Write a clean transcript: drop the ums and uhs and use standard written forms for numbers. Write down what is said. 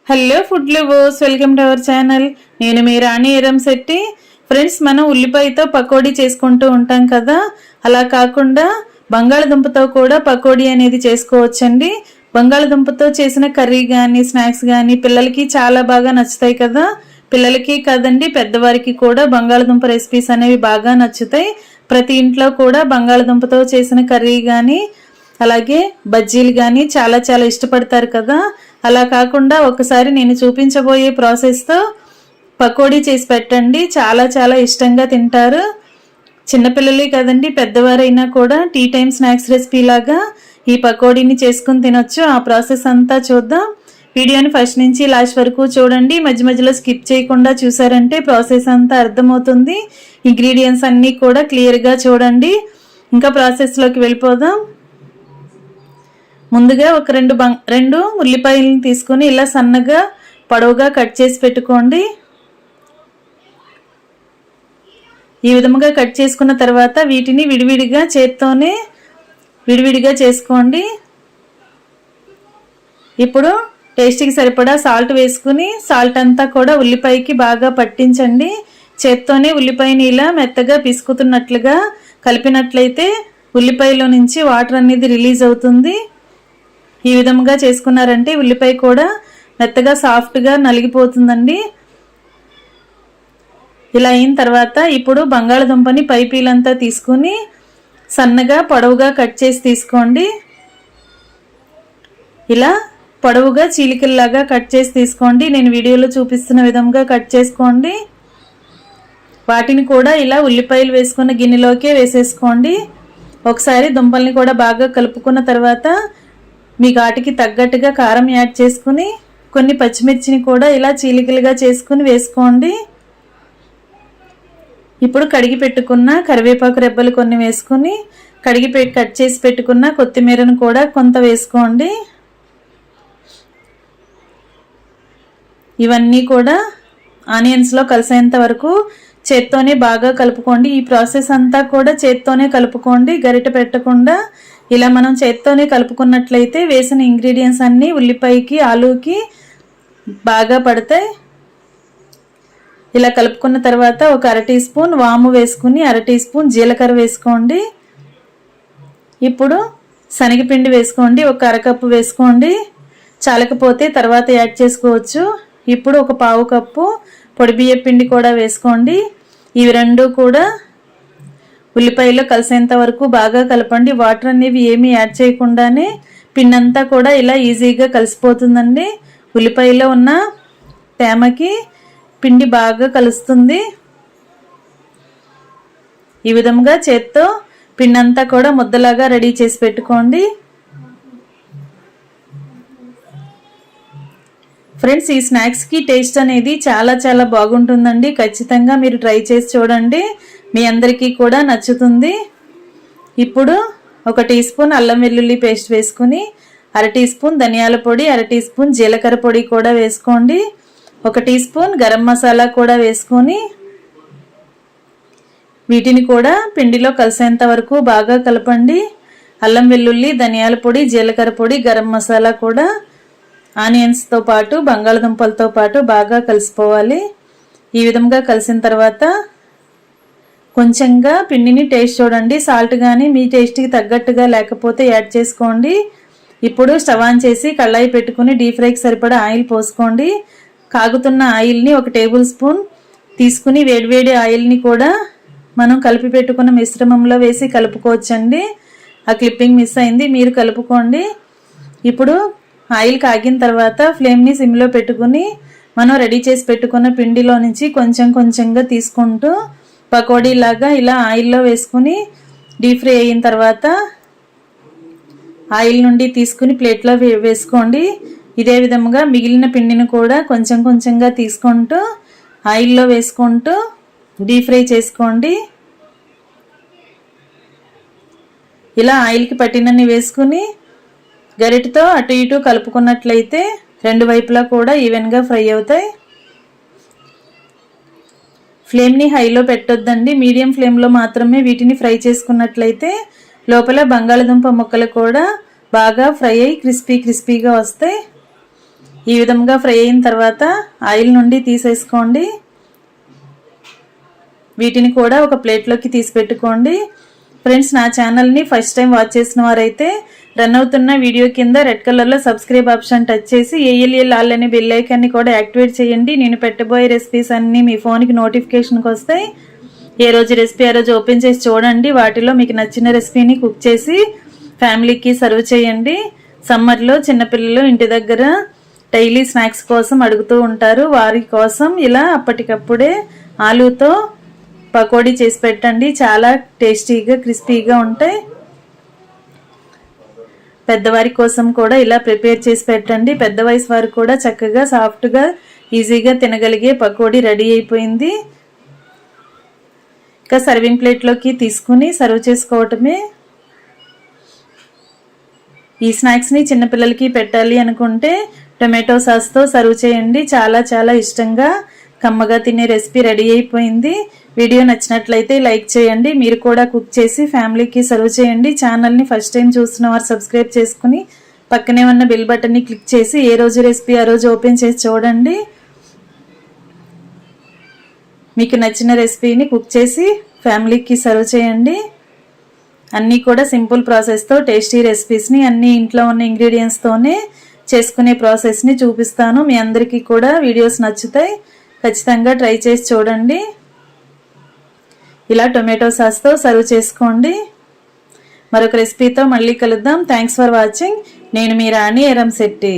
Hello food lovers, welcome to our channel. నేను మీ రాణి Eramsetti. Friends, మనం ఉల్లిపాయతో పకోడీ చేసుకుంటూ ఉంటాం కదా, అలా కాకుండా బంగాళదుంపతో కూడా పకోడీ అనేది చేసుకోవచ్చండి. బంగాళదుంపతో చేసిన కర్రీ కానీ స్నాక్స్ కానీ పిల్లలకి చాలా బాగా నచ్చుతాయి కదా. పిల్లలకి కదండి, పెద్దవారికి కూడా బంగాళదుంప రెసిపీస్ అనేవి బాగా నచ్చుతాయి. ప్రతి ఇంట్లో కూడా బంగాళదుంపతో చేసిన కర్రీ కానీ అలాగే బజ్జీలు కానీ చాలా చాలా ఇష్టపడతారు కదా. అలా కాకుండా ఒకసారి నేను చూపించబోయే ప్రాసెస్తో పకోడీ చేసి పెట్టండి, చాలా చాలా ఇష్టంగా తింటారు. చిన్నపిల్లలే కదండి, పెద్దవారైనా కూడా టీ టైం స్నాక్స్ రెసిపీ లాగా ఈ పకోడీని చేసుకుని తినొచ్చు. ఆ ప్రాసెస్ అంతా చూద్దాం. వీడియోని ఫస్ట్ నుంచి లాస్ట్ వరకు చూడండి. మధ్య మధ్యలో స్కిప్ చేయకుండా చూసారంటే ప్రాసెస్ అంతా అర్థమవుతుంది. ఇంగ్రీడియంట్స్ అన్నీ కూడా క్లియర్గా చూడండి. ఇంకా ప్రాసెస్లోకి వెళ్ళిపోదాం. ముందుగా ఒక రెండు ఉల్లిపాయలను తీసుకొని ఇలా సన్నగా పొడవుగా కట్ చేసి పెట్టుకోండి. ఈ విధంగా కట్ చేసుకున్న తర్వాత వీటిని విడివిడిగా చేత్తోనే విడివిడిగా చేసుకోండి. ఇప్పుడు టేస్ట్కి సరిపడా సాల్ట్ వేసుకుని సాల్ట్ అంతా కూడా ఉల్లిపాయకి బాగా పట్టించండి. చేత్తోనే ఉల్లిపాయని ఇలా మెత్తగా పిసుకుతున్నట్లుగా కలిపినట్లయితే ఉల్లిపాయలో నుంచి వాటర్ అనేది రిలీజ్ అవుతుంది. ఈ విధంగా చేసుకున్నారంటే ఉల్లిపాయ కూడా మెత్తగా సాఫ్ట్గా నలిగిపోతుందండి. ఇలా అయిన తర్వాత ఇప్పుడు బంగాళదుంపని పైపీలంతా తీసుకుని సన్నగా పొడవుగా కట్ చేసి తీసుకోండి. ఇలా పొడవుగా చీలికల్లాగా కట్ చేసి తీసుకోండి. నేను వీడియోలో చూపిస్తున్న విధంగా కట్ చేసుకోండి. వాటిని కూడా ఇలా ఉల్లిపాయలు వేసుకున్న గిన్నెలోకే వేసేసుకోండి. ఒకసారి దుంపల్ని కూడా బాగా కలుపుకున్న తర్వాత మీ ఘాటుకి తగ్గట్టుగా కారం యాడ్ చేసుకుని కొన్ని పచ్చిమిర్చిని కూడా ఇలా చీలికలుగా చేసుకుని వేసుకోండి. ఇప్పుడు కడిగి పెట్టుకున్న కరివేపాకు రెబ్బలు కొన్ని వేసుకుని కట్ చేసి పెట్టుకున్న కొత్తిమీరను కూడా కొంత వేసుకోండి. ఇవన్నీ కూడా ఆనియన్స్లో కలిసేంత వరకు చేత్తోనే బాగా కలుపుకోండి. ఈ ప్రాసెస్ అంతా కూడా చేత్తోనే కలుపుకోండి, గరిటె పెట్టకుండా. ఇలా మనం చేత్తోనే కలుపుకున్నట్లయితే వేసిన ఇంగ్రీడియంట్స్ అన్నీ ఉల్లిపాయకి ఆలూకి బాగా పడతాయి. ఇలా కలుపుకున్న తర్వాత ఒక 1/2 టీ స్పూన్ వాము వేసుకుని 1/2 టీ స్పూన్ జీలకర్ర వేసుకోండి. ఇప్పుడు శనగపిండి వేసుకోండి, ఒక 1/2 కప్పు వేసుకోండి. చాలకపోతే తర్వాత యాడ్ చేసుకోవచ్చు. ఇప్పుడు ఒక 1/2 కప్పు పొడి బియ్యం పిండి కూడా వేసుకోండి. ఇవి రెండు కూడా ఉల్లిపాయలో కలిసేంత వరకు బాగా కలపండి. వాటర్ అనేవి ఏమీ యాడ్ చేయకుండానే పిండి అంతా కూడా ఇలా ఈజీగా కలిసిపోతుందండి. ఉల్లిపాయలో ఉన్న తేమకి పిండి బాగా కలుస్తుంది. ఈ విధంగా చేత్తో పిండి అంతా కూడా ముద్దలాగా రెడీ చేసి పెట్టుకోండి. ఫ్రెండ్స్, ఈ స్నాక్స్కి టేస్ట్ అనేది చాలా చాలా బాగుంటుందండి. ఖచ్చితంగా మీరు ట్రై చేసి చూడండి, మీ అందరికీ కూడా నచ్చుతుంది. ఇప్పుడు ఒక 1 టీ స్పూన్ అల్లం వెల్లుల్లి పేస్ట్ వేసుకుని 1/2 టీ స్పూన్ ధనియాల పొడి, 1/2 టీ స్పూన్ జీలకర్ర పొడి కూడా వేసుకోండి. 1 టీ స్పూన్ గరం మసాలా కూడా వేసుకొని వీటిని కూడా పిండిలో కలిసేంత వరకు బాగా కలపండి. అల్లం వెల్లుల్లి, ధనియాల పొడి, జీలకర్ర పొడి, గరం మసాలా కూడా ఆనియన్స్తో పాటు బంగాళదుంపలతో పాటు బాగా కలిసిపోవాలి. ఈ విధంగా కలిసిన తర్వాత కొంచెంగా పిండిని టేస్ట్ చూడండి. సాల్ట్ కానీ మీ టేస్ట్కి తగ్గట్టుగా లేకపోతే యాడ్ చేసుకోండి. ఇప్పుడు స్టవ్ ఆన్ చేసి కళాయి పెట్టుకుని డీప్ ఫ్రైకి సరిపడా ఆయిల్ పోసుకోండి. కాగుతున్న ఆయిల్ని 1 టేబుల్ స్పూన్ తీసుకుని వేడివేడి ఆయిల్ని కూడా మనం కలిపి పెట్టుకున్న మిశ్రమంలో వేసి కలుపుకోవచ్చండి. ఆ క్లిప్పింగ్ మిస్ అయింది, మీరు కలుపుకోండి. ఇప్పుడు ఆయిల్ కాగిన తర్వాత ఫ్లేమ్ని సిమ్లో పెట్టుకుని మనం రెడీ చేసి పెట్టుకున్న పిండిలో నుంచి కొంచెం కొంచెంగా తీసుకుంటూ పకోడీలాగా ఇలా ఆయిల్లో వేసుకుని డీప్ ఫ్రై అయిన తర్వాత ఆయిల్ నుండి తీసుకుని ప్లేట్లో వేసుకోండి. ఇదే విధంగా మిగిలిన పిండిని కూడా కొంచెం కొంచెంగా తీసుకుంటూ ఆయిల్లో వేసుకుంటూ డీప్ ఫ్రై చేసుకోండి. ఇలా ఆయిల్కి పట్టినన్ని వేసుకుని గరిటెతో అటు ఇటు కలుపుకున్నట్లయితే రెండు వైపులా కూడా ఈవెన్గా ఫ్రై అవుతాయి. ఫ్లేమ్ని హైలో పెట్టొద్దండి, మీడియం ఫ్లేమ్లో మాత్రమే వీటిని ఫ్రై చేసుకున్నట్లయితే లోపల బంగాళదుంప ముక్కలు కూడా బాగా ఫ్రై అయ్యి క్రిస్పీగా వస్తాయి. ఈ విధంగా ఫ్రై అయిన తర్వాత ఆయిల్ నుండి తీసేసుకోండి. వీటిని కూడా ఒక ప్లేట్లోకి తీసి పెట్టుకోండి. ఫ్రెండ్స్, నా ఛానల్ని ఫస్ట్ టైం వాచ్ చేసిన వారైతే రన్ అవుతున్న వీడియో కింద రెడ్ కలర్లో సబ్స్క్రైబ్ ఆప్షన్ టచ్ చేసి ఏఎల్ఎల్ ఆల్ అనే బెల్ ఐకాన్ని కూడా యాక్టివేట్ చేయండి. నేను పెట్టబోయే రెసిపీస్ అన్నీ మీ ఫోన్కి నోటిఫికేషన్కి వస్తాయి. ఏ రోజు రెసిపీ ఆ రోజు ఓపెన్ చేసి చూడండి. వాటిలో మీకు నచ్చిన రెసిపీని కుక్ చేసి ఫ్యామిలీకి సర్వ్ చేయండి. సమ్మర్లో చిన్నపిల్లలు ఇంటి దగ్గర డైలీ స్నాక్స్ కోసం అడుగుతూ ఉంటారు. వారి కోసం ఇలా అప్పటికప్పుడే ఆలూతో పకోడీ చేసి పెట్టండి. చాలా టేస్టీగా క్రిస్పీగా ఉంటాయి. పెద్దవారి కోసం కూడా ఇలా ప్రిపేర్ చేసి పెట్టండి. పెద్ద వయసు వారు కూడా చక్కగా సాఫ్ట్గా ఈజీగా తినగలిగే పకోడీ రెడీ అయిపోయింది. ఇంకా సర్వింగ్ ప్లేట్లోకి తీసుకుని సర్వ్ చేసుకోవటమే. ఈ స్నాక్స్ని చిన్నపిల్లలకి పెట్టాలి అనుకుంటే టొమాటో సాస్తో సర్వ్ చేయండి. చాలా చాలా ఇష్టంగా కమ్మగా తినే రెసిపీ రెడీ అయిపోయింది. వీడియో నచ్చినట్లయితే లైక్ చేయండి. మీరు కూడా కుక్ చేసి ఫ్యామిలీకి సర్వ్ చేయండి. ఛానల్ని ఫస్ట్ టైం చూస్తున్న వారు సబ్స్క్రైబ్ చేసుకుని పక్కనే ఉన్న బెల్ బటన్ని క్లిక్ చేసి ఏ రోజు రెసిపీ ఆ రోజు ఓపెన్ చేసి చూడండి. మీకు నచ్చిన రెసిపీని కుక్ చేసి ఫ్యామిలీకి సర్వ్ చేయండి. అన్నీ కూడా సింపుల్ ప్రాసెస్తో టేస్టీ రెసిపీస్ని అన్ని ఇంట్లో ఉన్న ఇంగ్రీడియంట్స్తోనే చేసుకునే ప్రాసెస్ని చూపిస్తాను. మీ అందరికీ కూడా వీడియోస్ నచ్చుతాయి. ఖచ్చితంగా ట్రై చేసి చూడండి. ఇలా టొమాటో సాస్తో సర్వ్ చేసుకోండి. మరొక రెసిపీతో మళ్ళీ కలుద్దాం. Thanks for watching. నేను మీ రాణి ఎరంశెట్టి.